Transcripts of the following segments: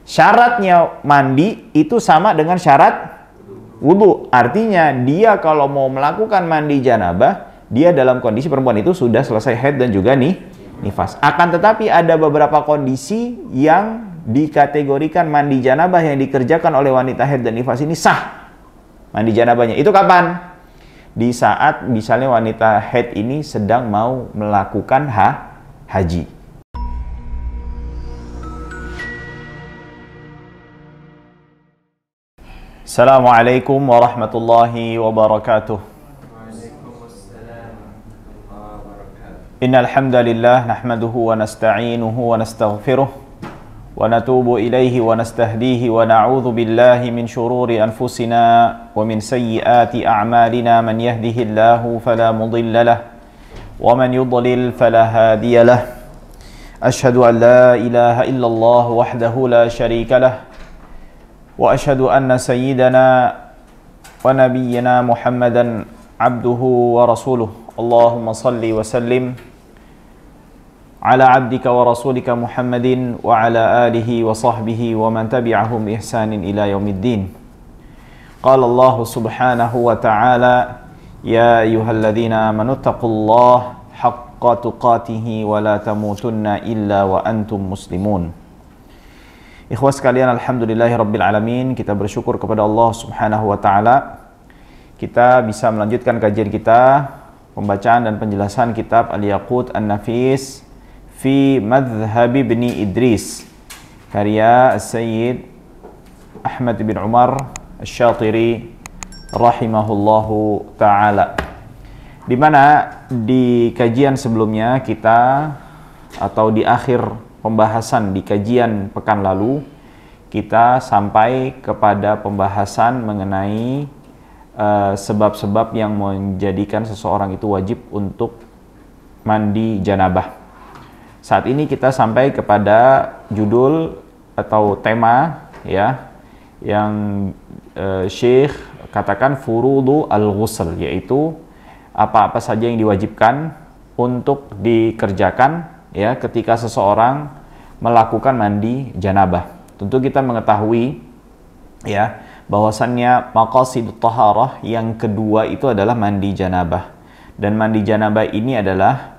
Syaratnya mandi itu sama dengan syarat wudu. Artinya dia kalau mau melakukan mandi janabah, dia dalam kondisi perempuan itu sudah selesai haid dan juga nifas. Akan tetapi ada beberapa kondisi yang dikategorikan mandi janabah yang dikerjakan oleh wanita haid dan nifas ini sah mandi janabahnya. Itu kapan? Di saat misalnya wanita haid ini sedang mau melakukan haji. Assalamualaikum warahmatullahi wabarakatuh. Innal hamdalillah nahmaduhu wa nasta'inuhu wa nastaghfiruh wa natubu ilaihi wa nastahdihi wa na'udzu billahi min shururi anfusina wa min sayyiati a'malina man yahdihillahu fala mudilla lahu wa man yudlil fala hadiya lahu. Ashhadu an la ilaha illallah wahdahu la syarika lahu wa ashhadu anna sayyidana wa nabiyyana Muhammadan abduhu wa rasuluh. Allahumma salli wa sallim ala abdika wa rasulika Muhammadin wa ala alihi wa sahbihi wa man tabi'ahum bi ihsanin ila yaumiddin. Qala Allah subhanahu wa ta'ala, ya ayyuhalladzina amanu taqullaha haqqa tuqatih wa la tamutunna illa wa antum muslimun. Ikhwas sekalian, alhamdulillahirabbil alamin, kita bersyukur kepada Allah subhanahu wa ta'ala kita bisa melanjutkan kajian kita, pembacaan dan penjelasan kitab Al-Yaqut An-Nafis fi Madhhab Ibni Idris karya Sayyid Ahmad bin Umar Asy-Syatiri rahimahullahu ta'ala, di mana di kajian sebelumnya kita, atau di akhir pembahasan di kajian pekan lalu, kita sampai kepada pembahasan mengenai sebab-sebab yang menjadikan seseorang itu wajib untuk mandi janabah. Saat ini kita sampai kepada judul atau tema ya yang Syekh katakan furudu al-ghusl, yaitu apa-apa saja yang diwajibkan untuk dikerjakan ya ketika seseorang melakukan mandi janabah. Tentu kita mengetahui ya bahwasannya maqasidut taharah yang kedua itu adalah mandi janabah, dan mandi janabah ini adalah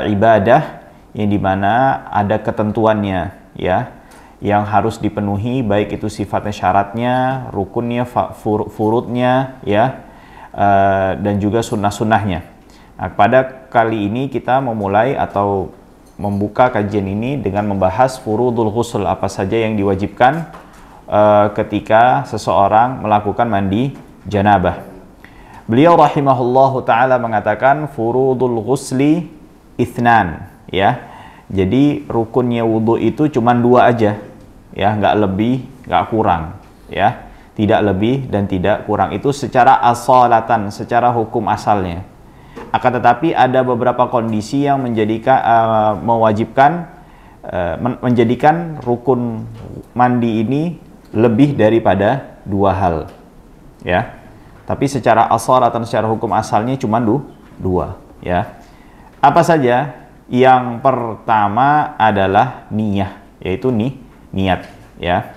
ibadah yang dimana ada ketentuannya ya yang harus dipenuhi, baik itu sifatnya, syaratnya, rukunnya, furudnya ya dan juga sunnah-sunnahnya. Nah, pada kali ini kita memulai atau membuka kajian ini dengan membahas furudul ghusl, apa saja yang diwajibkan ketika seseorang melakukan mandi janabah. Beliau rahimahullahu ta'ala mengatakan furudul ghusli itsnan ya. Jadi rukunnya wudu itu cuma dua aja ya, nggak lebih nggak kurang ya, tidak lebih dan tidak kurang. Itu secara asalatan, secara hukum asalnya. Akan tetapi ada beberapa kondisi yang menjadikan rukun mandi ini lebih daripada dua hal ya. Tapi secara asalatan, secara hukum asalnya cuma dua ya. Apa saja? Yang pertama adalah niyah, yaitu niat ya.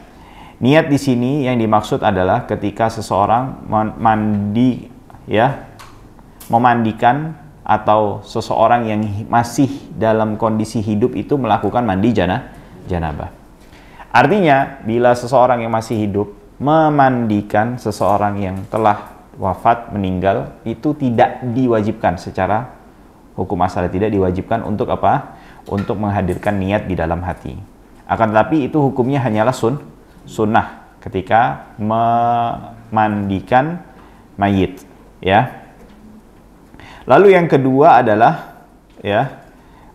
Niat di sini yang dimaksud adalah ketika seseorang mandi ya, memandikan, atau seseorang yang masih dalam kondisi hidup itu melakukan mandi janabah. Artinya bila seseorang yang masih hidup memandikan seseorang yang telah wafat, meninggal, itu tidak diwajibkan secara hukum asalnya, tidak diwajibkan untuk apa? Untuk menghadirkan niat di dalam hati. Akan tetapi itu hukumnya hanyalah sunnah ketika memandikan mayit ya. Lalu yang kedua adalah ya,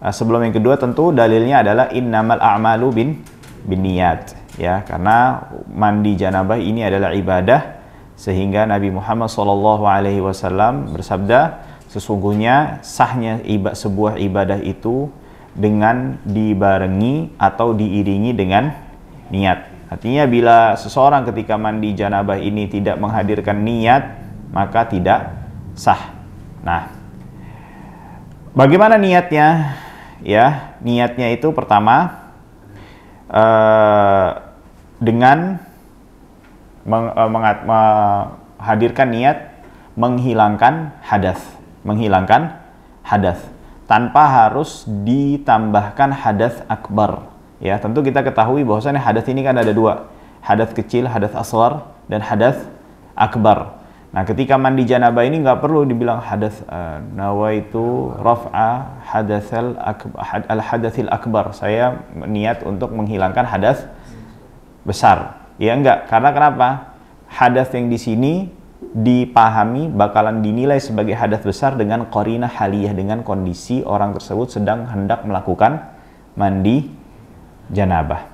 sebelum yang kedua tentu dalilnya adalah innamal a'malu binniyat ya, karena mandi janabah ini adalah ibadah, sehingga Nabi Muhammad SAW bersabda, sesungguhnya sahnya sebuah ibadah itu dengan dibarengi atau diiringi dengan niat. Artinya bila seseorang ketika mandi janabah ini tidak menghadirkan niat, maka tidak sah. Nah, bagaimana niatnya? Ya, niatnya itu pertama dengan menghadirkan niat menghilangkan hadas tanpa harus ditambahkan hadas akbar. Ya, tentu kita ketahui bahwasanya hadas ini kan ada dua, hadas kecil, hadas asghar, dan hadas akbar. Nah, ketika mandi janabah ini nggak perlu dibilang hadas nawaitu raf'a al-hadatsil akbar. Saya niat untuk menghilangkan hadas besar. Ya enggak, karena kenapa? Hadas yang di sini dipahami bakalan dinilai sebagai hadas besar dengan qarinah haliyah, dengan kondisi orang tersebut sedang hendak melakukan mandi janabah.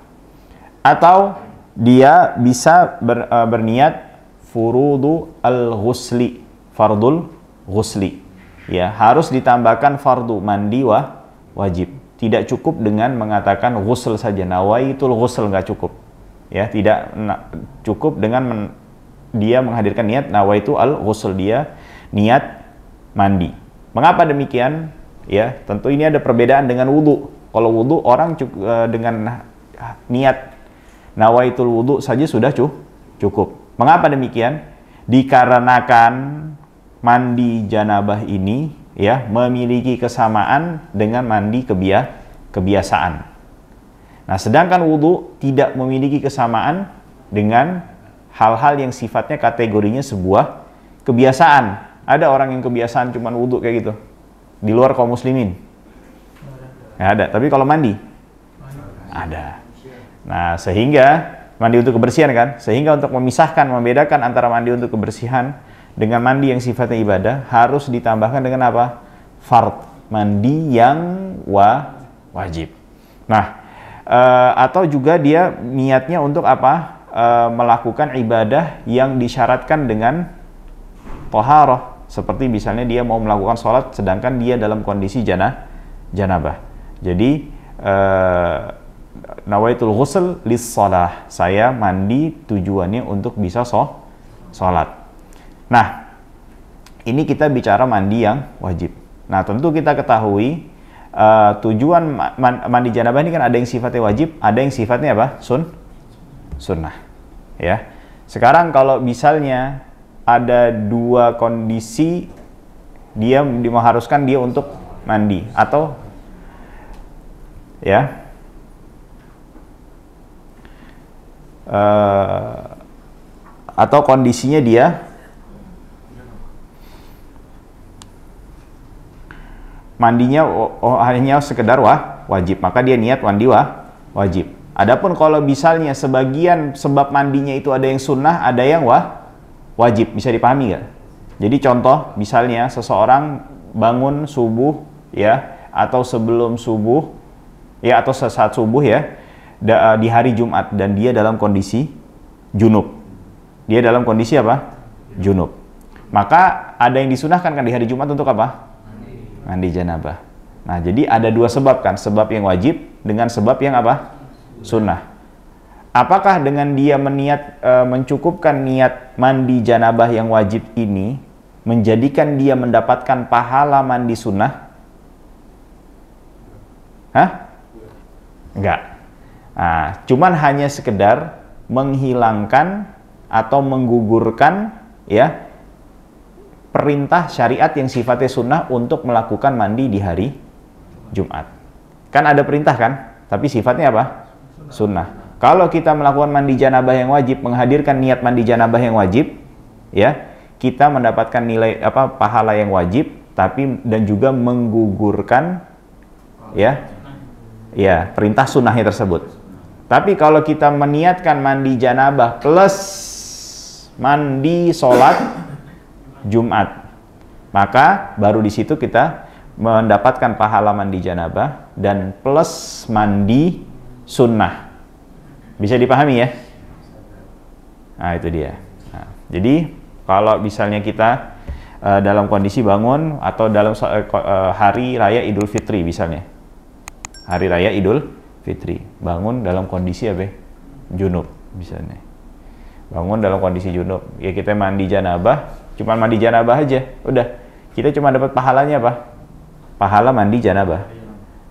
Atau dia bisa berniat furudu al-ghusli, fardul ghusli. Ya, harus ditambahkan fardu mandi wajib. Tidak cukup dengan mengatakan ghusl saja, nawaitul ghusl, nggak cukup. Ya, tidak cukup dengan dia menghadirkan niat nawaitu al-ghusl, dia niat mandi. Mengapa demikian? Ya, tentu ini ada perbedaan dengan wudu. Kalau wudu orang dengan niat nawaitul wudu saja sudah cukup. Mengapa demikian? Dikarenakan mandi janabah ini ya memiliki kesamaan dengan mandi kebiasaan. Nah, sedangkan wudu tidak memiliki kesamaan dengan hal-hal yang sifatnya kategorinya sebuah kebiasaan. Ada orang yang kebiasaan cuma wudu kayak gitu di luar kaum muslimin? Nggak ada. Tapi kalau mandi? Ada. Nah, sehingga mandi untuk kebersihan kan? Sehingga untuk memisahkan, membedakan antara mandi untuk kebersihan dengan mandi yang sifatnya ibadah, harus ditambahkan dengan apa? Fard, mandi yang wajib. Nah, atau juga dia niatnya untuk apa? Melakukan ibadah yang disyaratkan dengan thaharah, seperti misalnya dia mau melakukan sholat sedangkan dia dalam kondisi janabah. Jadi nawaitul ghusl lis-shalah, saya mandi tujuannya untuk bisa sholat. Nah, ini kita bicara mandi yang wajib. Nah, tentu kita ketahui tujuan mandi janabah ini kan ada yang sifatnya wajib, ada yang sifatnya apa? Sunnah. Ya. Sekarang kalau misalnya ada dua kondisi, dia mengharuskan dia untuk mandi atau ya atau kondisinya dia mandinya hanya sekedar wajib, maka dia niat mandi wajib. Adapun kalau misalnya sebagian sebab mandinya itu ada yang sunnah, ada yang wajib, bisa dipahami nggak? Jadi contoh, misalnya seseorang bangun subuh ya, atau sebelum subuh ya, atau saat subuh ya, di hari Jumat, dan dia dalam kondisi junub. Dia dalam kondisi apa? Junub. Maka ada yang disunahkan kan di hari Jumat untuk apa? Mandi janabah. Nah, jadi ada dua sebab kan, sebab yang wajib dengan sebab yang apa? Sunnah. Apakah dengan dia mencukupkan niat mandi janabah yang wajib ini menjadikan dia mendapatkan pahala mandi sunnah? Hah? Enggak. Nah, cuman hanya sekedar menghilangkan atau menggugurkan ya perintah syariat yang sifatnya sunnah untuk melakukan mandi di hari Jumat. Kan ada perintah kan, tapi sifatnya apa? Sunnah. Kalau kita melakukan mandi janabah yang wajib, menghadirkan niat mandi janabah yang wajib, ya, kita mendapatkan nilai apa? Pahala yang wajib, tapi dan juga menggugurkan ya perintah sunnahnya tersebut. Tapi kalau kita meniatkan mandi janabah plus mandi sholat Jumat, maka baru di situ kita mendapatkan pahala mandi janabah dan plus mandi sunnah. Bisa dipahami ya? Nah, itu dia. Nah, jadi kalau misalnya kita dalam kondisi bangun atau dalam hari raya Idul Fitri misalnya, hari raya Idul Fitri, bangun dalam kondisi apa? Junub misalnya. Bangun dalam kondisi junub, ya kita mandi janabah, cuma mandi janabah aja, udah. Kita cuma dapat pahalanya apa? Pahala mandi janabah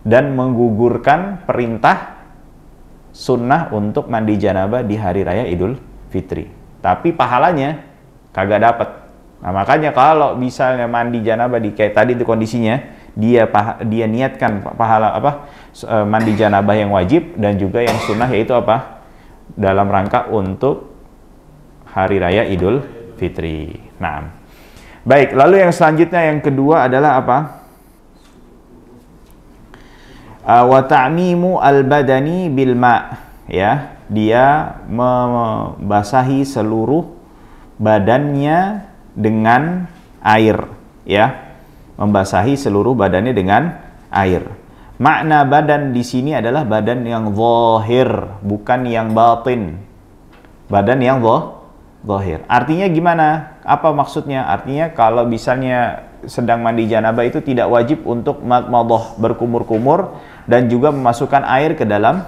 dan menggugurkan perintah sunnah untuk mandi janabah di hari raya Idul Fitri. Tapi pahalanya kagak dapat. Nah, makanya kalau misalnya mandi janabah di kayak tadi itu kondisinya, dia niatkan pahala mandi janabah yang wajib dan juga yang sunnah, yaitu apa? Dalam rangka untuk hari raya Idul Fitri. Nah, baik, lalu yang selanjutnya yang kedua adalah apa? Wa ta'mimu al-badani bil ma', ya. Dia membasahi seluruh badannya dengan air, ya. Membasahi seluruh badannya dengan air. Makna badan di sini adalah badan yang zahir, bukan yang batin. Badan yang zahir. Artinya gimana? Apa maksudnya? Artinya kalau misalnya sedang mandi janabah itu tidak wajib untuk madmadah, berkumur-kumur, dan juga memasukkan air ke dalam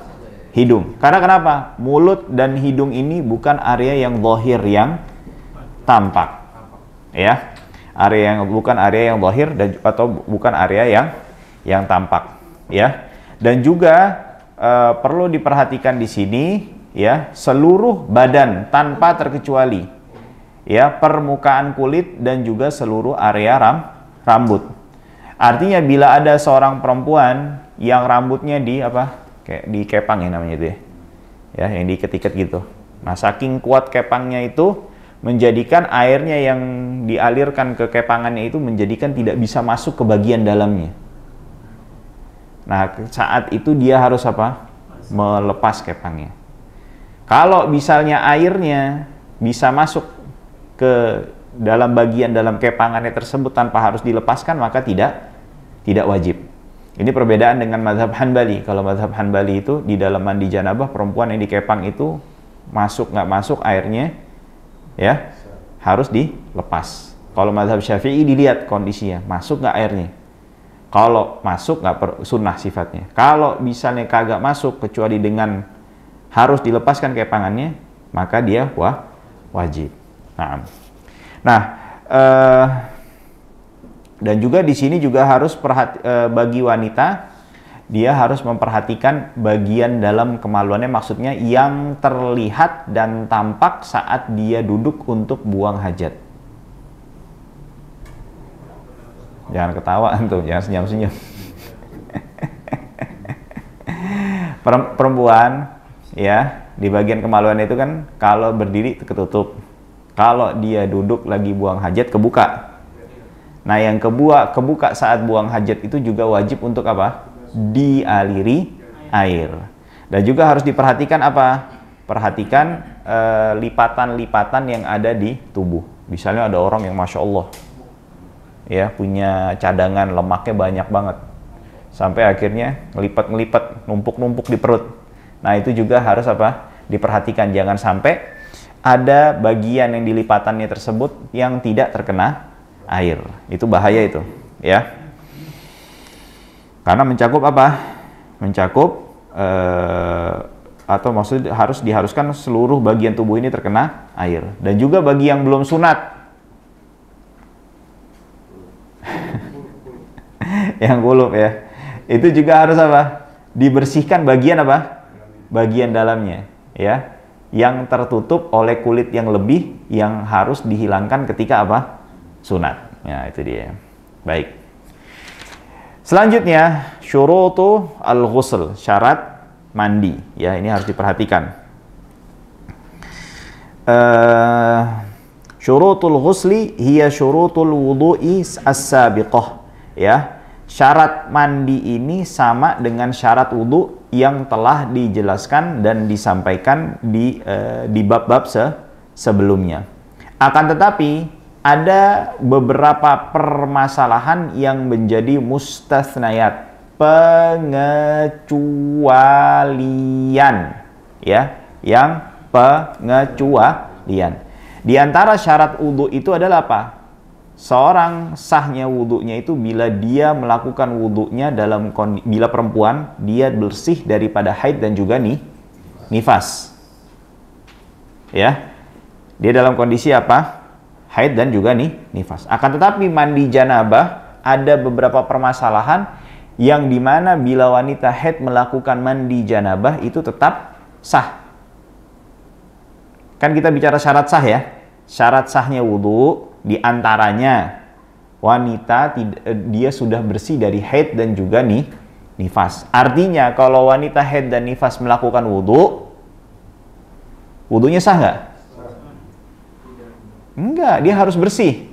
hidung. Karena kenapa? Mulut dan hidung ini bukan area yang zahir, yang tampak. Ya. Bukan area yang zahir dan atau bukan area yang tampak, ya. Dan juga perlu diperhatikan di sini, ya, seluruh badan tanpa terkecuali, ya, permukaan kulit dan juga seluruh area rambut. Artinya bila ada seorang perempuan yang rambutnya kayak dikepang ya namanya itu ya, yang diikat-ikat gitu. Nah, saking kuat kepangnya itu menjadikan airnya yang dialirkan ke kepangannya itu menjadikan tidak bisa masuk ke bagian dalamnya. Nah, saat itu dia harus melepas kepangnya. Kalau misalnya airnya bisa masuk ke dalam bagian dalam kepangannya tersebut tanpa harus dilepaskan, maka tidak wajib. Ini perbedaan dengan mazhab Hanbali. Kalau mazhab Hanbali itu di dalam mandi janabah, perempuan yang dikepang itu nggak masuk airnya, ya, harus dilepas. Kalau mazhab Syafi'i dilihat kondisinya, masuk nggak airnya. Kalau masuk nggak sunnah sifatnya. Kalau misalnya kagak masuk kecuali dengan harus dilepaskan kepangannya, maka dia wajib. Nah, dan juga di sini juga harus bagi wanita, dia harus memperhatikan bagian dalam kemaluannya, maksudnya yang terlihat dan tampak saat dia duduk untuk buang hajat. Jangan ketawa tuh, jangan senyum-senyum. Perempuan, ya, di bagian kemaluan itu kan kalau berdiri ketutup. Kalau dia duduk lagi buang hajat kebuka. Nah, yang kebuka saat buang hajat itu juga wajib untuk apa? Dialiri air. Dan juga harus diperhatikan apa? Perhatikan lipatan-lipatan yang ada di tubuh. Misalnya ada orang yang Masya Allah, ya, punya cadangan lemaknya banyak banget. Sampai akhirnya ngelipat-ngelipat, numpuk-numpuk di perut. Nah, itu juga harus diperhatikan. Jangan sampai ada bagian yang di lipatannya tersebut yang tidak terkena air. Itu bahaya itu, ya. Karena mencakup mencakup atau maksudnya diharuskan seluruh bagian tubuh ini terkena air. Dan juga bagi yang belum sunat, yang kulub, ya, itu juga harus dibersihkan bagian bagian dalamnya, ya, yang tertutup oleh kulit yang lebih, yang harus dihilangkan ketika sunat. Ya, itu dia. Baik. Selanjutnya, syurutu al-ghusl, syarat mandi. Ya, ini harus diperhatikan. Syurutul ghusli hiya syurutul wudu'i as-sabiqah. Ya, syarat mandi ini sama dengan syarat wudu yang telah dijelaskan dan disampaikan di bab-bab sebelumnya. Akan tetapi ada beberapa permasalahan yang menjadi mustasnayat, pengecualian, ya, yang pengecualian. Di antara syarat wudu itu adalah apa? Seorang sahnya wudunya itu bila dia melakukan wudunya bila perempuan, dia bersih daripada haid dan juga nifas. Ya. Dia dalam kondisi haid dan juga nifas. Akan tetapi mandi janabah ada beberapa permasalahan yang dimana bila wanita haid melakukan mandi janabah itu tetap sah. Kan kita bicara syarat sah ya. Syarat sahnya wudu diantaranya wanita dia sudah bersih dari haid dan juga nifas. Artinya kalau wanita haid dan nifas melakukan wudu, wudunya sah nggak? Enggak, dia harus bersih.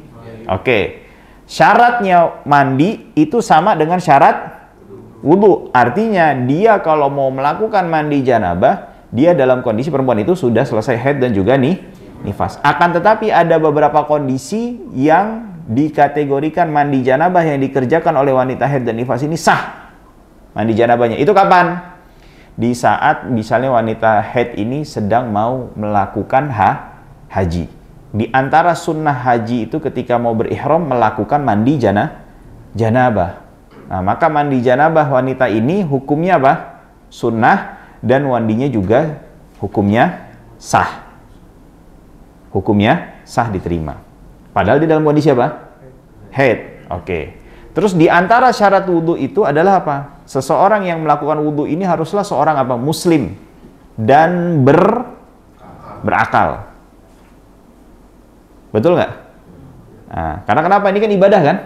Oke. Syaratnya mandi itu sama dengan syarat wudu. Artinya dia kalau mau melakukan mandi janabah, dia dalam kondisi perempuan itu sudah selesai haid dan juga nifas. Akan tetapi ada beberapa kondisi yang dikategorikan mandi janabah yang dikerjakan oleh wanita haid dan nifas ini sah. Mandi janabahnya itu kapan? Di saat misalnya wanita haid ini sedang mau melakukan haji. Di antara sunnah haji itu ketika mau berihram melakukan mandi janabah. Nah, maka mandi janabah wanita ini hukumnya apa? Sunnah, dan mandinya juga hukumnya sah. Hukumnya sah diterima. Padahal di dalam kondisi apa? Haid. Oke. Terus di antara syarat wudu itu adalah apa? Seseorang yang melakukan wudu ini haruslah seorang apa? Muslim dan berakal. Betul nggak? Nah, karena kenapa? Ini kan ibadah kan?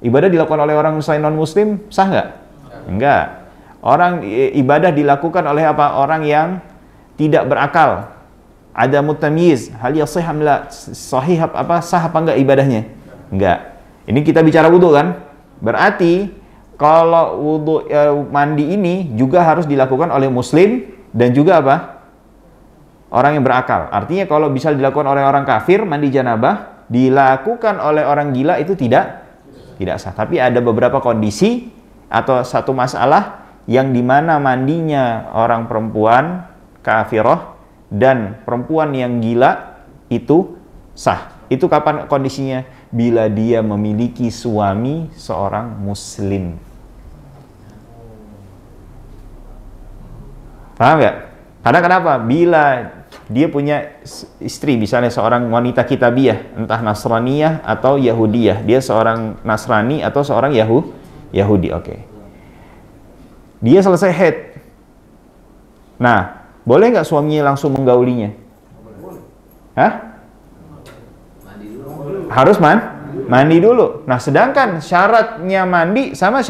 Ibadah dilakukan oleh orang selain non-muslim, sah nggak? Enggak. Orang ibadah dilakukan oleh apa? Orang yang tidak berakal. Ada mutamyiz, hal yasih amla, sahih apa? Sah apa enggak ibadahnya? Enggak. Ini kita bicara wudu kan? Berarti kalau wudu mandi ini juga harus dilakukan oleh muslim dan juga apa? Orang yang berakal. Artinya kalau bisa dilakukan oleh orang kafir, mandi janabah, dilakukan oleh orang gila itu tidak sah. Tapi ada beberapa kondisi atau satu masalah yang dimana mandinya orang perempuan kafirah dan perempuan yang gila itu sah. Itu kapan kondisinya? Bila dia memiliki suami seorang muslim. Paham nggak? Karena kenapa? Bila dia punya istri, misalnya seorang wanita kitabiyah, entah Nasraniyah atau Yahudiyah. Dia seorang Nasrani atau seorang Yahudi. Oke. Dia selesai haid. Nah, boleh nggak suaminya langsung menggaulinya? Hah? Harus mandi dulu. Nah, sedangkan syaratnya mandi sama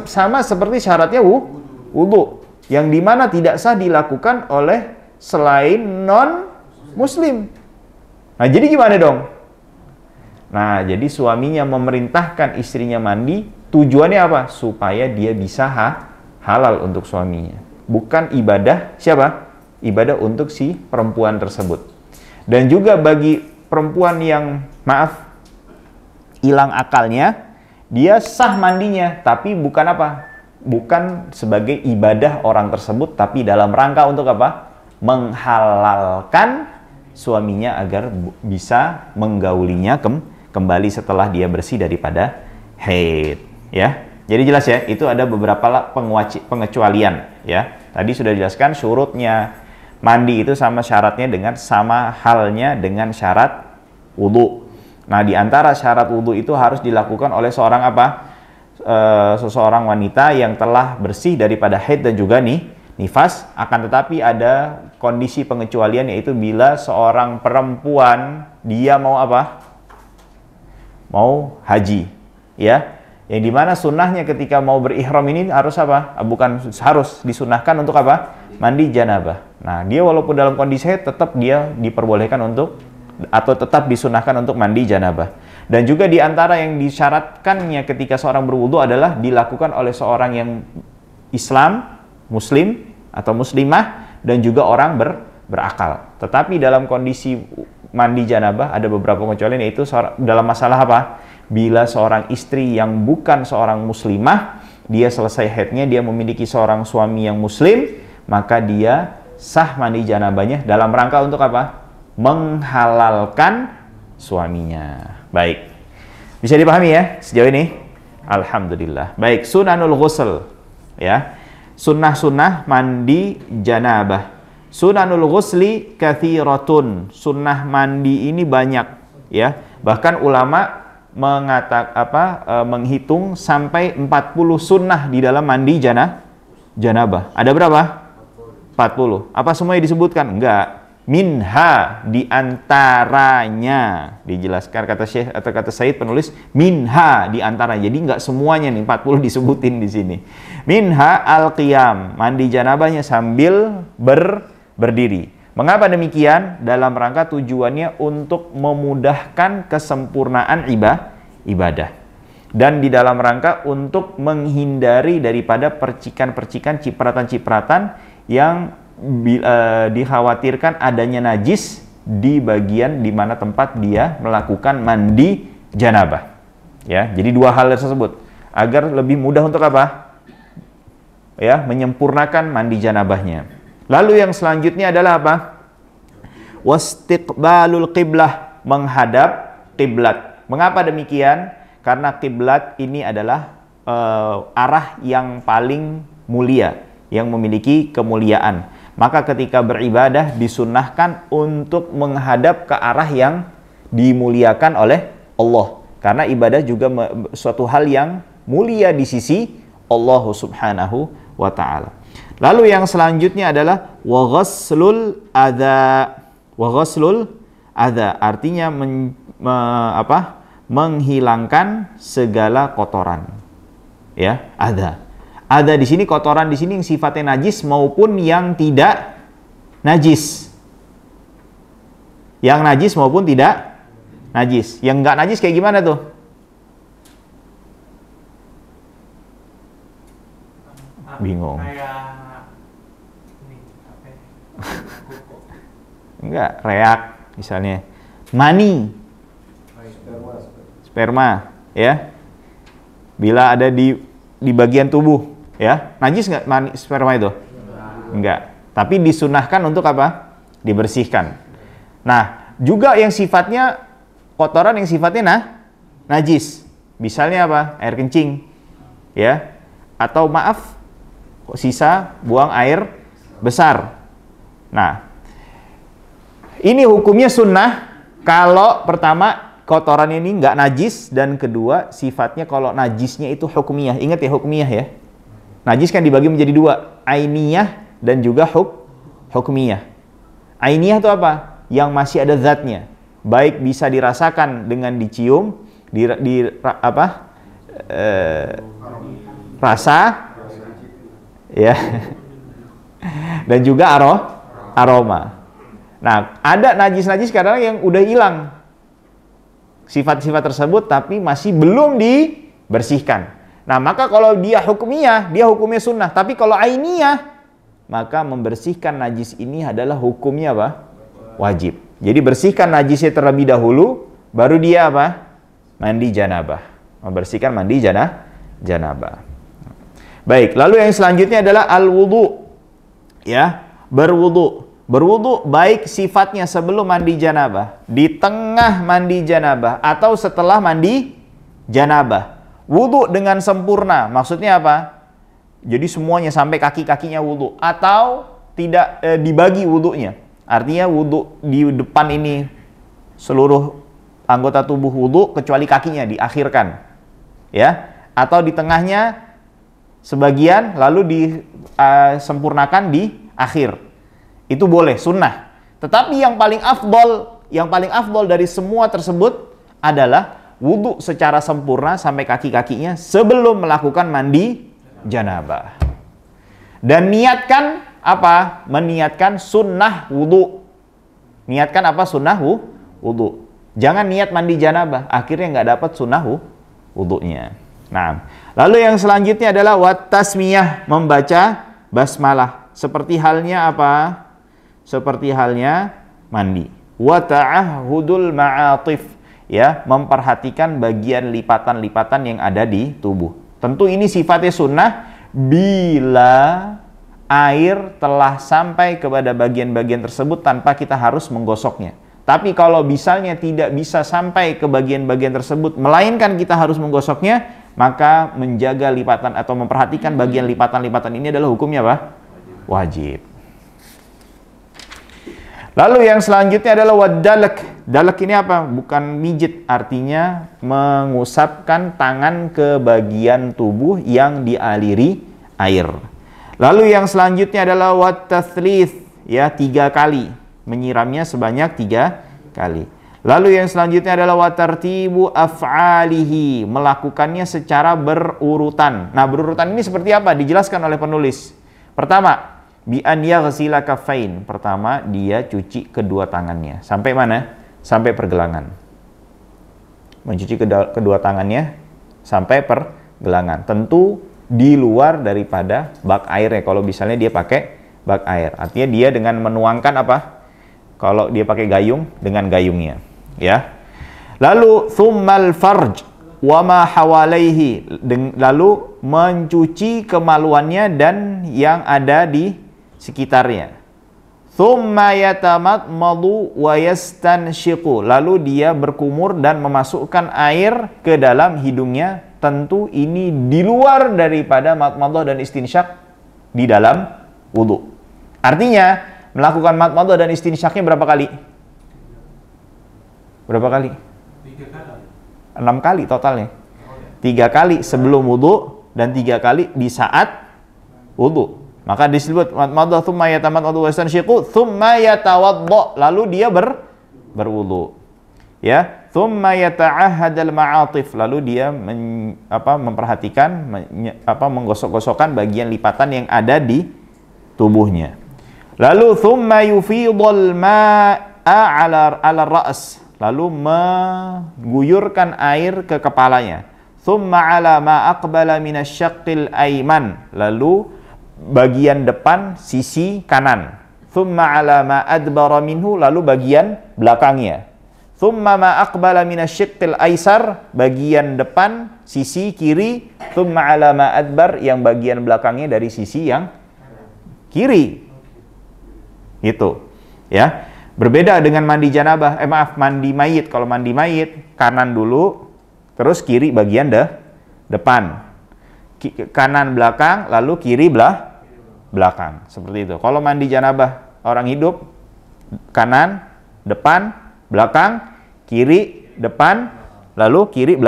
sama seperti syaratnya wudu, yang dimana tidak sah dilakukan oleh selain non-muslim. Nah, jadi gimana dong? Nah, jadi suaminya memerintahkan istrinya mandi, tujuannya apa? Supaya dia bisa halal untuk suaminya. Bukan ibadah siapa? Ibadah untuk si perempuan tersebut. Dan juga bagi perempuan yang, hilang akalnya, dia sah mandinya, tapi bukan apa? Bukan sebagai ibadah orang tersebut, tapi dalam rangka untuk apa? Menghalalkan suaminya agar bisa menggaulinya kembali setelah dia bersih daripada haid, ya. Jadi jelas ya, itu ada beberapa pengecualian, ya. Tadi sudah dijelaskan syurutnya mandi itu sama syaratnya sama halnya dengan syarat wudu. Nah, di antara syarat wudu itu harus dilakukan oleh seorang apa? Seseorang wanita yang telah bersih daripada haid dan juga nifas. Akan tetapi ada kondisi pengecualian, yaitu bila seorang perempuan dia mau apa? Mau haji, ya. Yang dimana sunnahnya ketika mau berihram ini harus apa? Bukan harus, disunahkan untuk apa? Mandi janabah. Nah, dia walaupun dalam kondisi haid tetap dia diperbolehkan untuk, atau tetap disunahkan untuk mandi janabah. Dan juga di antara yang disyaratkannya ketika seorang berwudu adalah dilakukan oleh seorang yang Islam, muslim atau muslimah, dan juga orang berakal. Tetapi dalam kondisi mandi janabah ada beberapa pengecualian, yaitu dalam masalah apa? Bila seorang istri yang bukan seorang muslimah, dia selesai haidnya, dia memiliki seorang suami yang muslim, maka dia sah mandi janabahnya dalam rangka untuk apa? Menghalalkan suaminya. Baik. Bisa dipahami ya sejauh ini? Alhamdulillah. Baik, sunanul ghusl, ya. Sunnah-sunnah mandi janabah. Sunanul ghusli kathiratun. Sunnah mandi ini banyak, ya. Bahkan ulama menghitung sampai 40 sunnah di dalam mandi janabah. Ada berapa? 40. Apa semuanya disebutkan? Enggak. Minha, diantaranya. Dijelaskan kata Syekh atau kata Said penulis, minha, diantaranya. Jadi enggak semuanya nih 40 disebutin di sini. Minha al-qiyam, mandi janabahnya sambil berdiri. Mengapa demikian? Dalam rangka tujuannya untuk memudahkan kesempurnaan ibadah. Dan di dalam rangka untuk menghindari daripada percikan-percikan, cipratan-cipratan yang dikhawatirkan adanya najis di bagian di mana tempat dia melakukan mandi janabah. Ya, jadi dua hal tersebut agar lebih mudah untuk apa? Ya, menyempurnakan mandi janabahnya. Lalu yang selanjutnya adalah apa? Wastiqbalul qiblah, menghadap kiblat. Mengapa demikian? Karena kiblat ini adalah arah yang paling mulia, yang memiliki kemuliaan. Maka ketika beribadah disunnahkan untuk menghadap ke arah yang dimuliakan oleh Allah. Karena ibadah juga suatu hal yang mulia di sisi Allah Subhanahu wa ta'ala. Lalu yang selanjutnya adalah wa ghaslul adza. Wa ghaslul adza artinya menghilangkan segala kotoran. Ya, adza. Ada di sini kotoran di sini yang sifatnya najis maupun yang tidak najis. Yang najis maupun tidak najis. Yang enggak najis kayak gimana tuh? Bingung. Enggak, reak misalnya. Mani. Sperma, ya. Bila ada di bagian tubuh, ya, najis nggak sperma itu? Enggak. Tapi disunahkan untuk apa? Dibersihkan. Nah, juga yang sifatnya kotoran yang sifatnya najis. Misalnya apa? Air kencing, ya, atau maaf, sisa buang air besar. Nah, ini hukumnya sunnah kalau pertama kotoran ini nggak najis, dan kedua sifatnya kalau najisnya itu hukmiyah. Ingat ya, hukmiyah ya. Najis kan dibagi menjadi dua, ainiyah dan juga hukmiyah. Ainiyah itu apa? Yang masih ada zatnya, baik bisa dirasakan dengan dicium, rasa, ya, dan juga aroma. Nah, ada najis-najis kadang yang udah hilang sifat-sifat tersebut tapi masih belum dibersihkan. Nah, maka kalau dia hukmiyah, dia hukumnya sunnah. Tapi kalau ainiyah, maka membersihkan najis ini adalah hukumnya apa? Wajib. Jadi bersihkan najisnya terlebih dahulu, baru dia apa? Mandi janabah. Membersihkan mandi janabah. Baik, lalu yang selanjutnya adalah al-wudu. Ya, berwudu. Berwudu baik sifatnya sebelum mandi janabah, di tengah mandi janabah, atau setelah mandi janabah. Wudu dengan sempurna, maksudnya apa? Jadi semuanya sampai kaki-kakinya wudu, atau tidak dibagi wudunya. Artinya wudu di depan ini seluruh anggota tubuh wudu kecuali kakinya diakhirkan. Ya, atau di tengahnya sebagian lalu disempurnakan di akhir. Itu boleh, sunnah. Tetapi yang paling afdol dari semua tersebut adalah wudu secara sempurna sampai kaki-kakinya sebelum melakukan mandi janabah. Dan niatkan apa? Meniatkan sunnah wudu. Niatkan apa? Sunnah wudu. Jangan niat mandi janabah, akhirnya nggak dapat sunnah wudunya. Nah, lalu yang selanjutnya adalah wat tasmiyah, membaca basmalah. Seperti halnya apa? Seperti halnya mandi. Wa ta'ahudul ma'atif, ya, memperhatikan bagian lipatan-lipatan yang ada di tubuh. Tentu ini sifatnya sunnah bila air telah sampai kepada bagian-bagian tersebut tanpa kita harus menggosoknya. Tapi kalau misalnya tidak bisa sampai ke bagian-bagian tersebut, melainkan kita harus menggosoknya, maka menjaga lipatan atau memperhatikan bagian lipatan-lipatan ini adalah hukumnya apa? Wajib. Lalu yang selanjutnya adalah wadalak. Dalak ini apa? Bukan mijit, artinya mengusapkan tangan ke bagian tubuh yang dialiri air. Lalu yang selanjutnya adalah wat-tatslits, ya 3 kali. Menyiramnya sebanyak 3 kali. Lalu yang selanjutnya adalah watartibu af'alihi, melakukannya secara berurutan. Nah, berurutan ini seperti apa? Dijelaskan oleh penulis. Pertama, bi an yaghsila kaffain. Pertama, dia cuci kedua tangannya. Sampai mana? Sampai pergelangan. Mencuci kedua tangannya sampai pergelangan. Tentu di luar daripada bak airnya. Kalau misalnya dia pakai bak air, artinya dia dengan menuangkan apa? Kalau dia pakai gayung, dengan gayungnya. Ya. Lalu tsummal farj wa ma hawalaihi, lalu mencuci kemaluannya dan yang ada di sekitarnya. Tsumma yatamadmadu wa yastanshiqu, lalu dia berkumur dan memasukkan air ke dalam hidungnya. Tentu ini di luar daripada madmadah dan istinsyaq di dalam wudu. Artinya melakukan madmadah dan istinsyaqnya berapa kali? Berapa kali? 3 kali. 6 kali totalnya. 3 kali sebelum wudu dan 3 kali di saat wudu. Maka disebut madmadah tsumma yatamadmadu wa yastanshiqu tsumma yatawadda, lalu dia berwudu. Ya, tsumma yata'ahhadal ma'atif, lalu dia memperhatikan menggosok-gosokkan bagian lipatan yang ada di tubuhnya. Lalu tsumma yufidul ma'a 'ala ra's, lalu mengguyurkan air ke kepalanya. Tsumma 'ala ma aqbala minasyaqqil ayman, lalu bagian depan sisi kanan. Tsumma 'ala ma adbara minhu, lalu bagian belakangnya. Tsumma ma aqbala minasyaqqil aisar, bagian depan sisi kiri. Tsumma 'ala ma adbar, yang bagian belakangnya dari sisi yang kiri. Itu, ya. Berbeda dengan mandi janabah, mandi mayit. Kalau mandi mayit, kanan dulu, terus kiri bagian depan. Kanan belakang, lalu kiri belakang. Seperti itu. Kalau mandi janabah orang hidup, kanan, depan, belakang, kiri, depan, lalu kiri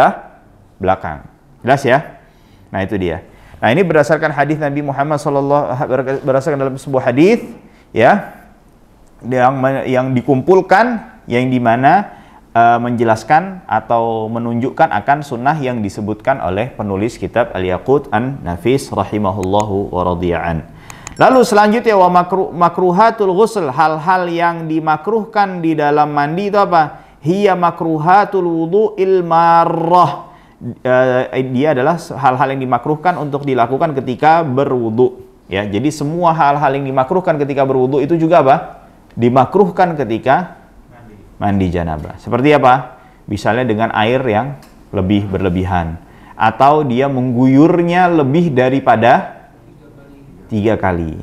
belakang. Jelas ya? Nah, itu dia. Nah, ini berdasarkan hadis Nabi Muhammad berdasarkan dalam sebuah hadis, ya, yang dikumpulkan, yang dimana menjelaskan atau menunjukkan akan sunnah yang disebutkan oleh penulis kitab Al-Yaqut An-Nafis rahimahullahu wa radiya'an. Lalu selanjutnya wa makruhatul ghusl, hal-hal yang dimakruhkan di dalam mandi itu apa? Hiya makruhatul wudu'il marrah. Dia adalah hal-hal yang dimakruhkan untuk dilakukan ketika berwudu. Ya, jadi semua hal-hal yang dimakruhkan ketika berwudu itu juga apa? Dimakruhkan ketika mandi janabah. Seperti apa? Misalnya dengan air yang lebih berlebihan, atau dia mengguyurnya lebih daripada 3 kali,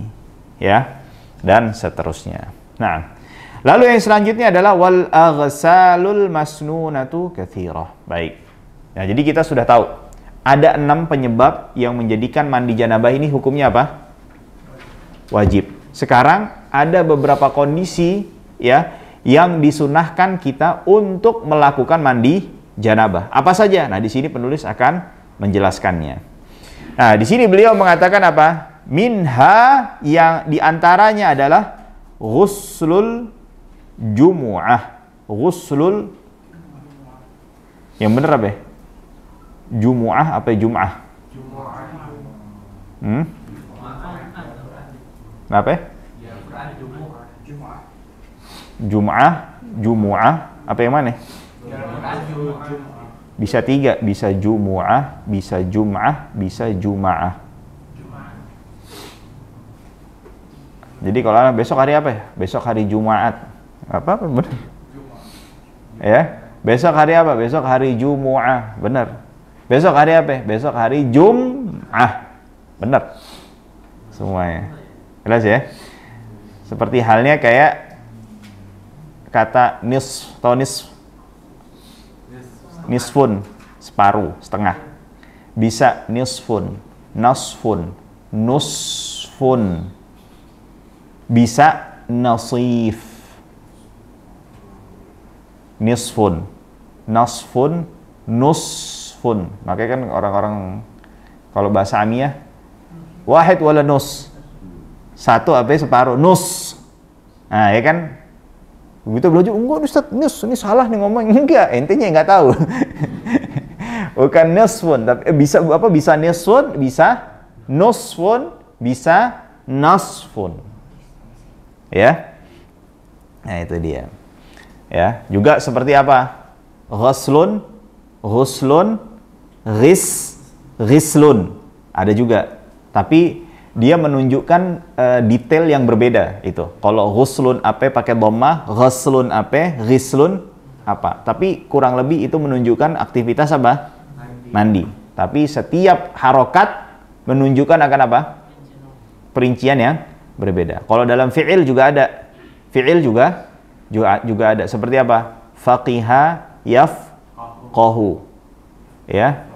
ya, dan seterusnya. Nah, lalu yang selanjutnya adalah wal aghsalul masnunatu katsirah. Baik. Nah, jadi kita sudah tahu ada 6 penyebab yang menjadikan mandi janabah ini hukumnya apa? Wajib. Sekarang ada beberapa kondisi, ya, yang disunahkan kita untuk melakukan mandi janabah. Apa saja? Nah, di sini penulis akan menjelaskannya. Nah, di sini beliau mengatakan apa? Minha, yang diantaranya adalah ghuslul jumu'ah. Ghuslul, yang benar apa ya? Jumu'ah apa jum'ah? Apa ya? Jumu'ah, apa yang mana? Bisa 3, bisa jumu'ah, bisa jum'ah, bisa juma'ah. Jadi kalau besok hari apa ya? Besok hari Jumat. Apa benar? Ya, besok hari apa? Besok hari Jumu'ah, benar. Besok hari apa? Besok hari Jum'ah, benar. Semuanya. Jelas ya? Seperti halnya kayak kata nisf atau nisfun, separuh, setengah. Bisa nisfun, nasfun, nusfun. Bisa nasif. Nisfun, nasfun, nusfun. Makanya kan orang-orang kalau bahasa Amiyah, wahid wala nus. 1 apa separuh, nus. Nah, ya kan? Begitu belajar, enggak Ustaz, nus, ini salah nih ngomong. Enggak, intinya enggak tahu. Bukan nisfun, tapi bisa apa? Bisa nisfun, bisa nusfun, bisa nasfun. Ya. Nah, itu dia. Ya, juga seperti apa? Ghuslun, ghuslun, ghislun. Ada juga. Tapi dia menunjukkan detail yang berbeda itu. Kalau ghuslun apa pakai dhammah, ghuslun apa, ghislun apa. Tapi kurang lebih itu menunjukkan aktivitas apa? Mandi. Tapi setiap harokat menunjukkan akan apa? Perincian yang berbeda. Kalau dalam fi'il juga ada. Fi'il juga ada. Seperti apa? Faqiha yafqahu. Ya.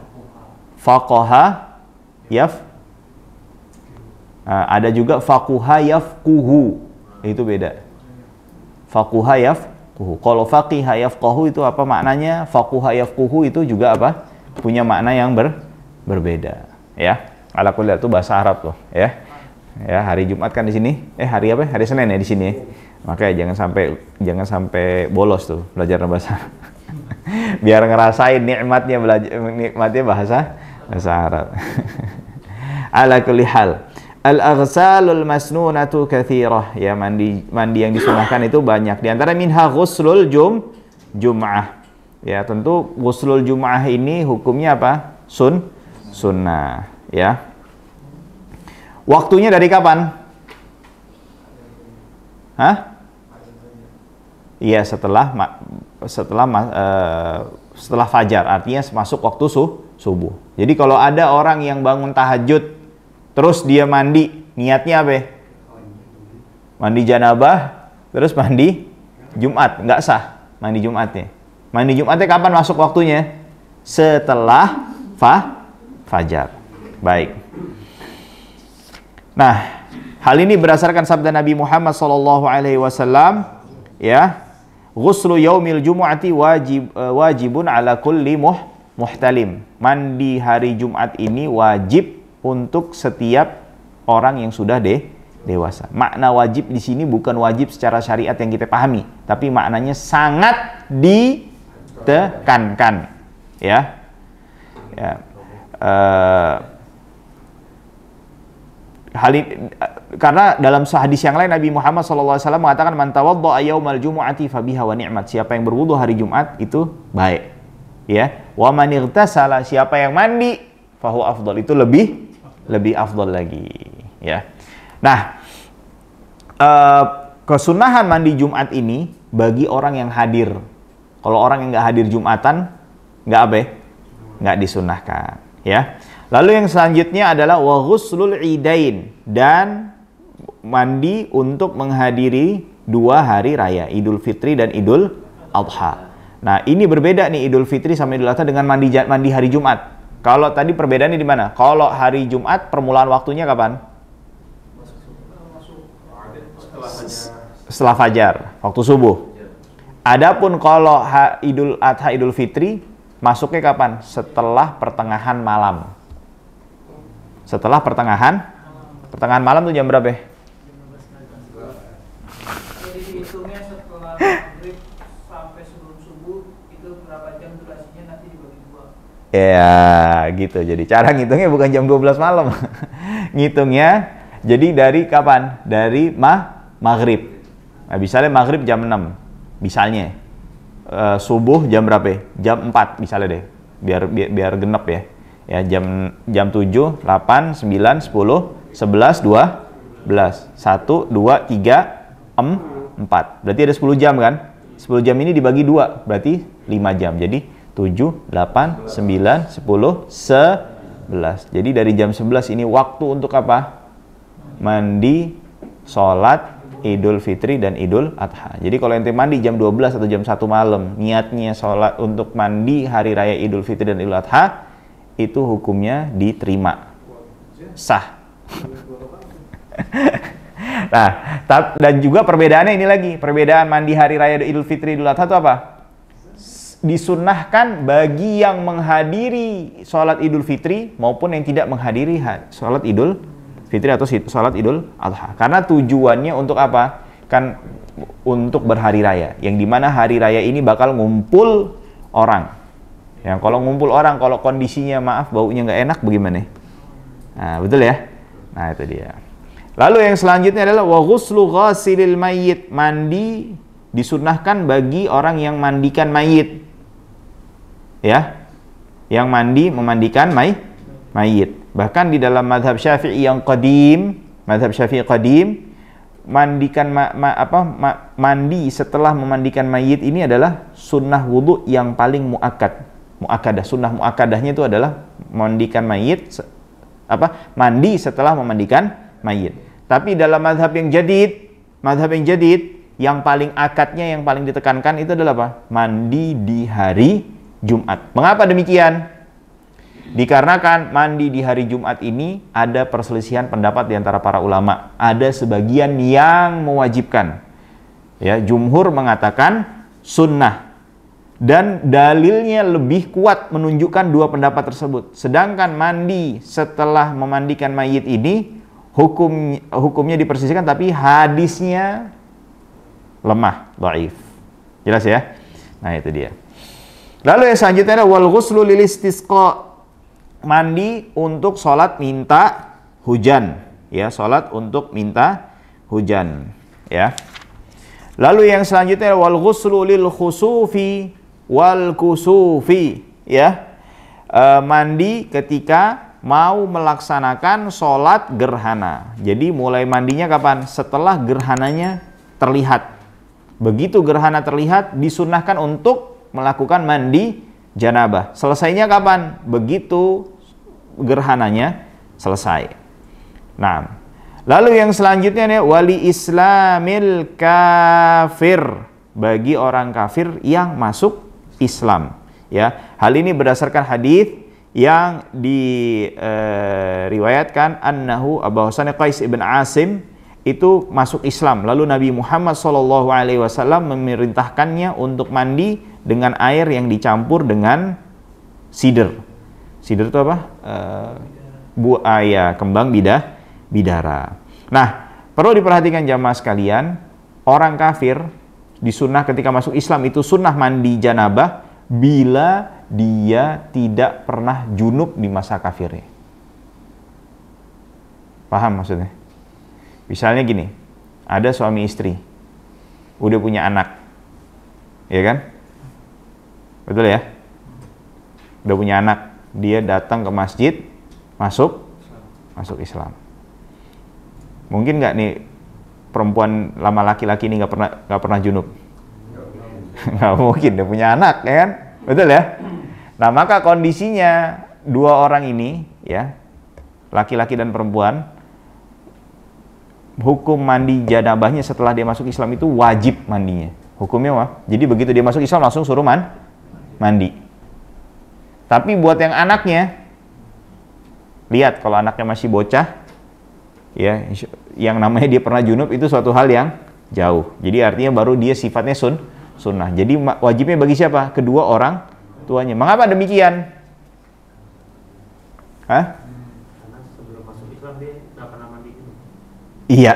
Faqaha ada juga faquha yafquhu. Itu beda. Faquha yafquhu. Kalau faqiha yafqahu itu apa maknanya? Faquha yafquhu itu juga apa? Punya makna yang berbeda, ya. Ala kulli itu bahasa Arab loh, ya. Ya, hari Jumat kan di sini. Hari apa? Hari Senin ya di sini. Makanya jangan sampai bolos tuh belajar bahasa. Biar ngerasain nikmatnya bahasa Arab. Ala kulli hal. Al-aghsalul masnunatu katsirah. Ya, mandi yang disunahkan itu banyak. Di antara minha ghuslul jum'ah. Ya, tentu ghuslul jum'ah ini hukumnya apa? Sunnah, ya. Waktunya dari kapan? Hah? Iya, setelah fajar, artinya masuk waktu subuh. Jadi kalau ada orang yang bangun tahajud terus dia mandi, niatnya apa? Mandi janabah, terus mandi Jumat, nggak sah mandi Jumatnya. Mandi Jumatnya kapan masuk waktunya? Setelah fajar. Baik. Nah, hal ini berdasarkan sabda Nabi Muhammad SAW, ya, ghuslu yaumil jumu'ati wajibun ala kulli muhtalim. Mandi hari Jumat ini wajib untuk setiap orang yang sudah dewasa. Makna wajib di sini bukan wajib secara syariat yang kita pahami, tapi maknanya sangat ditekankan, ya. Hal ini, karena dalam hadis yang lain Nabi Muhammad SAW mengatakan man tawadda'a yaumal jumu'ati fabiha wa ni'mat. Siapa yang berwudu hari Jumat itu baik, ya. Wa man ightasala, siapa yang mandi fahu afdal, itu lebih afdal lagi, ya. Nah, kesunahan mandi Jumat ini bagi orang yang hadir. Kalau orang yang nggak hadir Jumatan, nggak disunahkan, ya. Lalu yang selanjutnya adalah wa ghuslul idain, dan mandi untuk menghadiri 2 hari raya, Idul Fitri dan Idul Adha. Nah, ini berbeda nih Idul Fitri sama Idul Adha dengan mandi hari Jumat. Kalau tadi perbedaannya di mana? Kalau hari Jumat permulaan waktunya kapan? Setelah fajar, waktu subuh. Adapun kalau Idul Adha, Idul Fitri masuknya kapan? Setelah pertengahan malam. Setelah pertengahan malam tuh jam berapa? Jadi dihitungnya setelah maghrib sampai sebelum subuh itu berapa jam durasinya, nanti dibagi 2. Ya, gitu. Jadi cara ngitungnya bukan jam 12 malam. Ngitungnya jadi dari kapan? Dari maghrib. Nah, misalnya maghrib jam 6. Misalnya. Subuh jam berapa? Jam 4 misalnya deh. Biar genep ya. Ya, jam 7, 8, 9, 10, 11, 12, 1, 2, 3, 4. Berarti ada 10 jam kan? 10 jam ini dibagi 2, berarti 5 jam. Jadi 7, 8, 9, 10, 11. Jadi dari jam 11 ini waktu untuk apa? Mandi, sholat Idul Fitri dan Idul Adha. Jadi kalau ente mandi jam 12 atau jam 1 malam, niatnya sholat untuk mandi hari raya Idul Fitri dan Idul Adha, itu hukumnya diterima, sah. Nah, dan juga perbedaannya ini lagi, perbedaan mandi hari raya Idul Fitri Idul Adha itu apa? Disunnahkan bagi yang menghadiri sholat Idul Fitri maupun yang tidak menghadiri sholat Idul Fitri atau sholat Idul Adha. Karena tujuannya untuk apa? Kan untuk berhari raya. Yang dimana hari raya ini bakal ngumpul orang. Yang kalau ngumpul orang, kalau kondisinya maaf baunya nggak enak bagaimana? Nah, betul ya? Nah, itu dia. Lalu yang selanjutnya adalah wa ghuslu ghasilil mayyit. Mandi disunnahkan bagi orang yang mandikan mayit. Ya. Yang memandikan mayit. Bahkan di dalam mazhab Syafi'i yang qadim, mazhab Syafi'i qadim, mandikan mandi setelah memandikan mayit ini adalah sunnah wudu yang paling muakkadah. Sunnah muakkadahnya itu adalah memandikan mayit mandi setelah memandikan mayit. Tapi dalam mazhab yang jadid yang paling akadnya, yang paling ditekankan itu adalah apa? Mandi di hari Jumat. Mengapa demikian? Dikarenakan mandi di hari Jumat ini ada perselisihan pendapat di antara para ulama. Ada sebagian yang mewajibkan. Ya, jumhur mengatakan sunnah. Dan dalilnya lebih kuat menunjukkan dua pendapat tersebut. Sedangkan mandi setelah memandikan mayit ini hukumnya diperselisihkan, tapi hadisnya lemah, dhaif. Jelas ya? Nah, itu dia. Lalu yang selanjutnya ada wal ghuslu lil istisqa. Mandi untuk sholat minta hujan, ya, sholat untuk minta hujan, ya. Lalu yang selanjutnya wal ghuslu lil khusufi wal kusufi, ya. Mandi ketika mau melaksanakan sholat gerhana. Jadi mulai mandinya kapan? Setelah gerhananya terlihat. Begitu gerhana terlihat, disunnahkan untuk melakukan mandi janabah. Selesainya kapan? Begitu gerhananya selesai. Nah, lalu yang selanjutnya nih wali islamil kafir, bagi orang kafir yang masuk Islam. Ya, hal ini berdasarkan hadis yang diriwayatkan annahu bahwasanya Qais ibn Asim itu masuk Islam. Lalu Nabi Muhammad SAW memerintahkannya untuk mandi dengan air yang dicampur dengan sider. Sider itu apa? Kembang bidara. Nah, perlu diperhatikan jamaah sekalian, orang kafir disunnah ketika masuk Islam itu sunnah mandi janabah bila dia tidak pernah junub di masa kafirnya. Paham maksudnya? Misalnya gini, ada suami istri, udah punya anak, ya kan? Betul ya? Udah punya anak, dia datang ke masjid, masuk Islam. Mungkin nggak nih perempuan lama laki-laki ini nggak pernah junub? Nggak mungkin, dia punya anak, ya kan? Betul ya? Nah, maka kondisinya dua orang ini, ya, laki-laki dan perempuan, hukum mandi janabahnya setelah dia masuk Islam itu wajib mandinya. Hukumnya wah. Jadi begitu dia masuk Islam langsung suruh mandi. Tapi buat yang anaknya, lihat kalau anaknya masih bocah, ya, yang namanya dia pernah junub itu suatu hal yang jauh. Jadi artinya baru dia sifatnya sunnah. Jadi wajibnya bagi siapa? Kedua orang tuanya. Mengapa demikian? Hah? Karena sebelum masuk Islam dia nggak pernah mandi junub. Iya.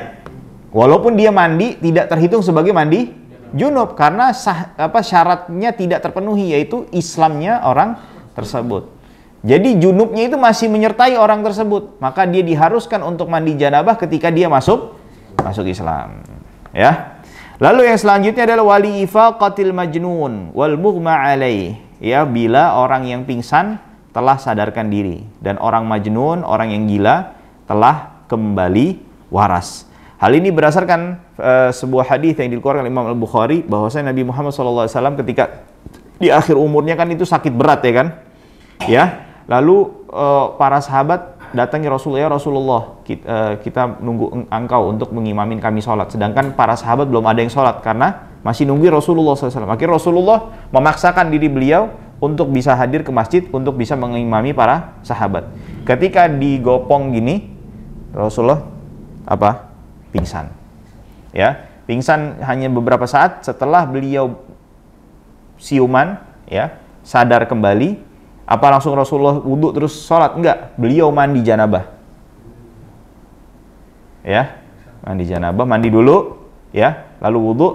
Walaupun dia mandi tidak terhitung sebagai mandi junub karena syaratnya tidak terpenuhi, yaitu Islamnya orang tersebut. Jadi junubnya itu masih menyertai orang tersebut, maka dia diharuskan untuk mandi janabah ketika dia masuk Islam, ya. Lalu yang selanjutnya adalah wali ifaqatil majnun wal mughma alaih, ya, bila orang yang pingsan telah sadarkan diri dan orang majnun, orang yang gila telah kembali waras. Hal ini berdasarkan sebuah hadis yang dikeluarkan Imam Al-Bukhari bahwasanya Nabi Muhammad SAW ketika di akhir umurnya kan itu sakit berat, ya kan? Ya. Lalu para sahabat datang ke Rasulullah, ya Rasulullah, kita nunggu engkau untuk mengimamin kami sholat. Sedangkan para sahabat belum ada yang sholat karena masih nunggu Rasulullah SAW. Akhirnya Rasulullah memaksakan diri beliau untuk bisa hadir ke masjid untuk bisa mengimami para sahabat. Ketika digopong gini, Rasulullah pingsan. Ya, pingsan hanya beberapa saat setelah beliau siuman, ya, sadar kembali. Apa langsung Rasulullah wudhu terus sholat? Enggak, beliau mandi janabah. ya, mandi janabah, mandi dulu, ya, lalu wudhu,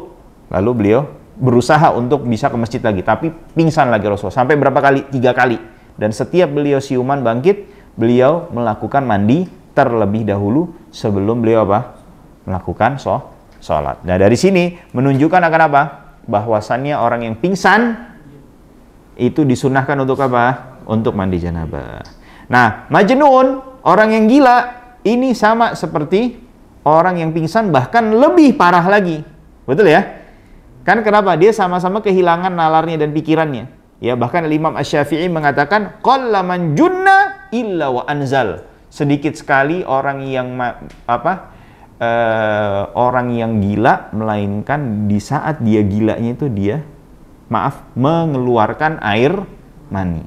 lalu beliau berusaha untuk bisa ke masjid lagi, tapi pingsan lagi Rasulullah. Sampai berapa kali? 3 kali. Dan setiap beliau siuman bangkit, beliau melakukan mandi terlebih dahulu sebelum beliau apa? Melakukan sholat. Nah, dari sini menunjukkan akan apa? Bahwasannya orang yang pingsan itu disunahkan untuk apa? Untuk mandi janabah. Nah, majnun, orang yang gila, ini sama seperti orang yang pingsan, bahkan lebih parah lagi. Betul ya? Kan kenapa? Dia sama-sama kehilangan nalarnya dan pikirannya. Ya, bahkan Imam Asy-Syafi'i mengatakan, qalla man junna illa wa anzal. Sedikit sekali orang yang orang yang gila, melainkan di saat dia gilanya itu dia mengeluarkan air mani.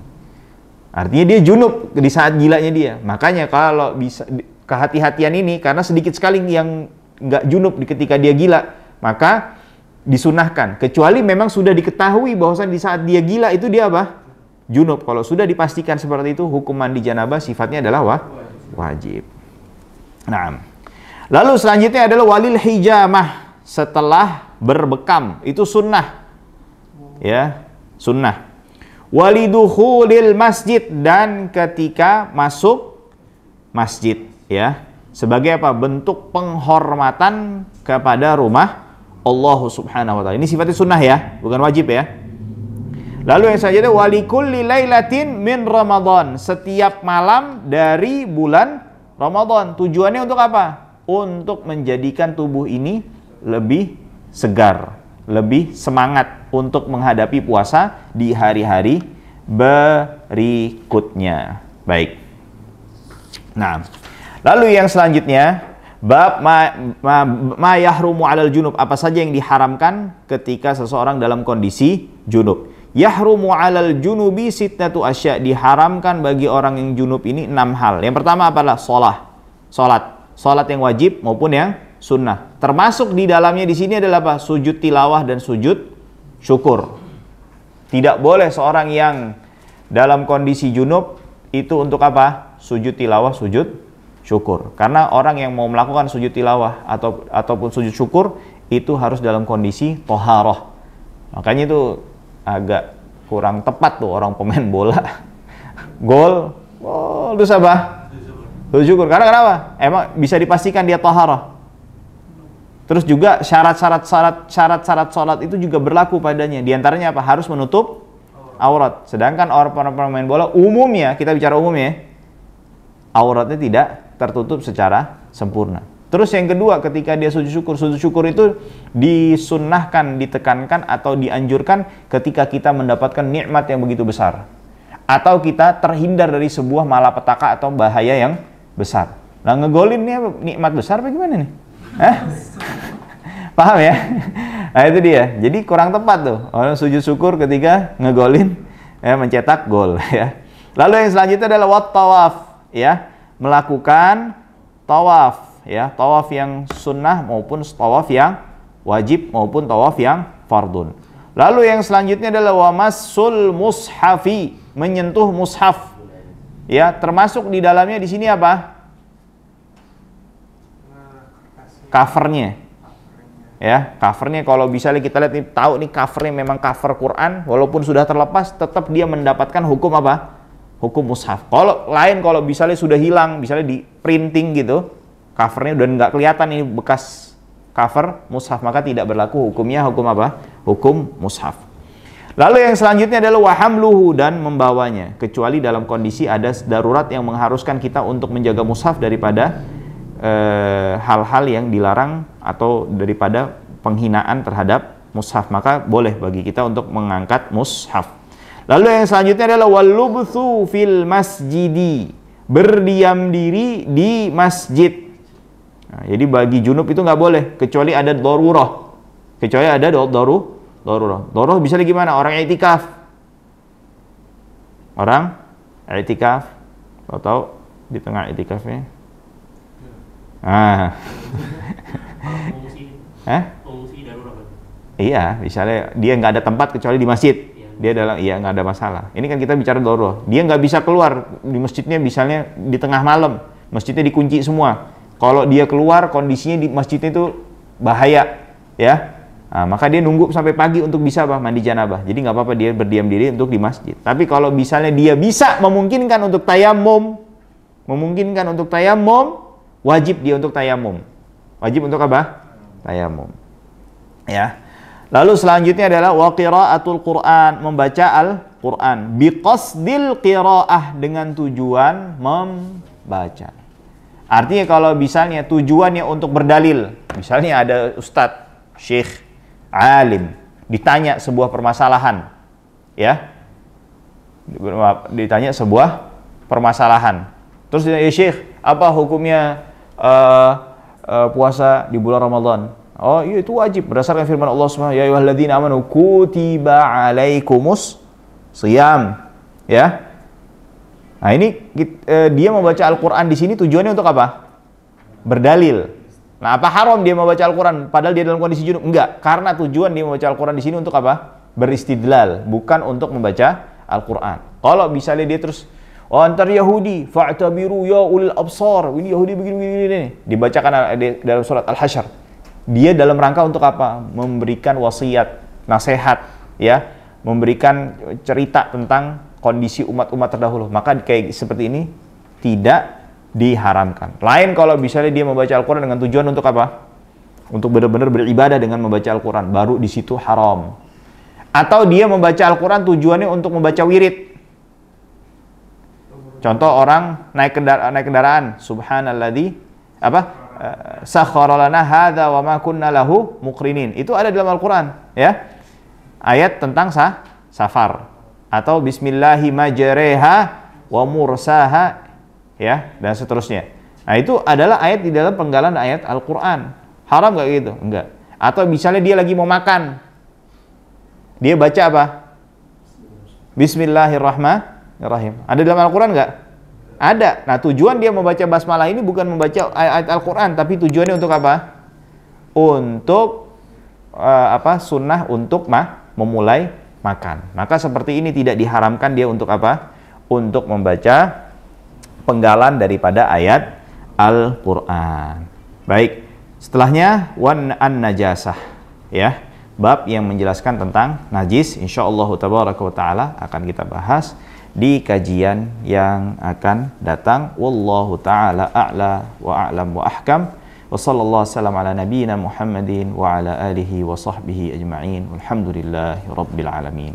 Artinya dia junub di saat gilanya dia. Makanya kalau bisa kehati-hatian ini, karena sedikit sekali yang nggak junub ketika dia gila, maka disunahkan. Kecuali memang sudah diketahui bahwa di saat dia gila itu dia apa? Junub. Kalau sudah dipastikan seperti itu, hukum mandi janabah sifatnya adalah wajib. Nah, lalu selanjutnya adalah walil hijamah, setelah berbekam, itu sunnah. Ya, sunnah. Walidukhulil masjid, dan ketika masuk masjid, ya, sebagai apa? Bentuk penghormatan kepada rumah Allah Subhanahu wa taala. Ini sifatnya sunnah ya, bukan wajib ya. Lalu yang selanjutnya walikulli lailatin min Ramadan, setiap malam dari bulan Ramadan. Tujuannya untuk apa? Untuk menjadikan tubuh ini lebih segar, lebih semangat untuk menghadapi puasa di hari-hari berikutnya. Baik. Nah, lalu yang selanjutnya bab ma yahrumu 'alal junub, apa saja yang diharamkan ketika seseorang dalam kondisi junub. Yahrumu 'alal junubi sittatu asya, diharamkan bagi orang yang junub ini 6 hal. Yang pertama adalah salat yang wajib maupun yang sunnah. Termasuk di dalamnya di sini adalah apa? Sujud tilawah dan sujud syukur. Tidak boleh seorang yang dalam kondisi junub itu untuk apa? Sujud tilawah, sujud syukur. Karena orang yang mau melakukan sujud tilawah ataupun sujud syukur itu harus dalam kondisi toharoh. Makanya itu agak kurang tepat tuh orang pemain bola gol, terus apa? Sujud syukur. Karena kenapa? Emang bisa dipastikan dia toharoh. Terus juga syarat-syarat sholat itu juga berlaku padanya. Di antaranya apa? Harus menutup aurat. Sedangkan orang pemain bola umumnya, kita bicara umumnya, auratnya tidak tertutup secara sempurna. Terus yang kedua, ketika dia sujud syukur itu disunnahkan, ditekankan atau dianjurkan ketika kita mendapatkan nikmat yang begitu besar, atau kita terhindar dari sebuah malapetaka atau bahaya yang besar. Nah, ngegolin ini nikmat besar apa gimana nih? Paham ya? Nah, itu dia. Jadi kurang tepat tuh orang sujud syukur ketika ngegolin, mencetak gol ya. Lalu yang selanjutnya adalah wat tawaf, ya, melakukan tawaf, ya, tawaf yang sunnah maupun tawaf yang wajib maupun tawaf yang fardun. Lalu yang selanjutnya adalah wamassul mushafi, menyentuh mushaf, ya, termasuk di dalamnya di sini apa? Covernya, ya, covernya kalau bisa kita lihat nih, tahu nih covernya memang cover Quran, walaupun sudah terlepas, tetap dia mendapatkan hukum apa? Hukum mushaf. Kalau lain, kalau misalnya sudah hilang, misalnya di printing gitu, covernya udah nggak kelihatan ini bekas cover mushaf, maka tidak berlaku hukumnya hukum apa? Hukum mushaf. Lalu yang selanjutnya adalah wahamluhu, dan membawanya, kecuali dalam kondisi ada darurat yang mengharuskan kita untuk menjaga mushaf daripada hal-hal yang dilarang atau daripada penghinaan terhadap mushaf, maka boleh bagi kita untuk mengangkat mushaf. Lalu yang selanjutnya adalah walubthu fil masjidi, berdiam diri di masjid. Nah, jadi bagi junub itu nggak boleh kecuali ada darurah. Kecuali ada darurah. Darurah bisa gimana? Orang i'tikaf. Tahu di tengah i'tikafnya. Iya, misalnya dia nggak ada tempat kecuali di masjid. Dia nggak ada masalah. Ini kan kita bicara darurah. Dia nggak bisa keluar di masjidnya, misalnya di tengah malam, masjidnya dikunci semua. Kalau dia keluar kondisinya di masjidnya itu bahaya, ya. Nah, maka dia nunggu sampai pagi untuk bisa mandi janabah. Jadi nggak apa-apa dia berdiam diri untuk di masjid. Tapi kalau misalnya dia bisa memungkinkan untuk tayamum, wajib dia untuk tayamum. Wajib untuk apa? Tayamum. Ya. Lalu selanjutnya adalah wa qiraatul Qur'an, membaca Al-Qur'an biqasdil qiraah, dengan tujuan membaca. Artinya kalau misalnya tujuannya untuk berdalil, misalnya ada ustadz, syekh, alim, ditanya sebuah permasalahan, ya, ditanya sebuah permasalahan, terus ya syekh, apa hukumnya puasa di bulan Ramadan? Oh iya, itu wajib berdasarkan firman Allah Subhanahu wa ta'ala, ya ayyuhalladzina amanu kutiba alaikumus shiyam, ya. Nah ini dia membaca Al-Quran di sini tujuannya untuk apa? Berdalil. Nah, apa haram dia membaca Al-Quran padahal dia dalam kondisi junub? Enggak, karena tujuan dia membaca Al-Quran di sini untuk apa? Beristidlal, bukan untuk membaca Al-Quran. Kalau misalnya dia terus, oh antar Yahudi, fa'tabiru ya ulil absar, ini Yahudi begini, dibacakan dalam surat Al-Hasyr. Dia dalam rangka untuk apa? Memberikan wasiat, nasihat, ya, memberikan cerita tentang kondisi umat-umat terdahulu. Maka kayak seperti ini tidak diharamkan. Lain kalau misalnya dia membaca Al-Quran dengan tujuan untuk apa? Untuk benar-benar beribadah dengan membaca Al-Quran, baru di situ haram. Atau dia membaca Al-Quran tujuannya untuk membaca wirid. Contoh orang naik kendaraan, subhanalladzi sakhkhara lana hadza wa ma kunna lahu muqrinin. Itu ada dalam Al-Quran, ya. Ayat tentang safar, atau bismillahi majreha wa mursaha, ya, dan seterusnya. Nah, itu adalah ayat di dalam penggalan ayat Al-Quran. Haram nggak gitu? Enggak. Atau misalnya dia lagi mau makan, dia baca apa? Bismillahirrahmanirrahim. Ada dalam Al-Quran nggak? Ada. Nah, tujuan dia membaca basmalah ini bukan membaca ayat Al-Quran, tapi tujuannya untuk apa? Untuk sunnah untuk memulai makan. Maka seperti ini tidak diharamkan dia untuk apa? Untuk membaca penggalan daripada ayat Al-Quran. Baik, setelahnya an-najasah, ya, bab yang menjelaskan tentang najis. Insyaallah tabaraka wa taala akan kita bahas di kajian yang akan datang. Wallahu taala a'la wa a'lam wa ahkam. Wa sallallahu wasallam ala nabiyyina Muhammadin wa ala alihi wa sahbihi ajma'in. Walhamdulillahi rabbil alamin.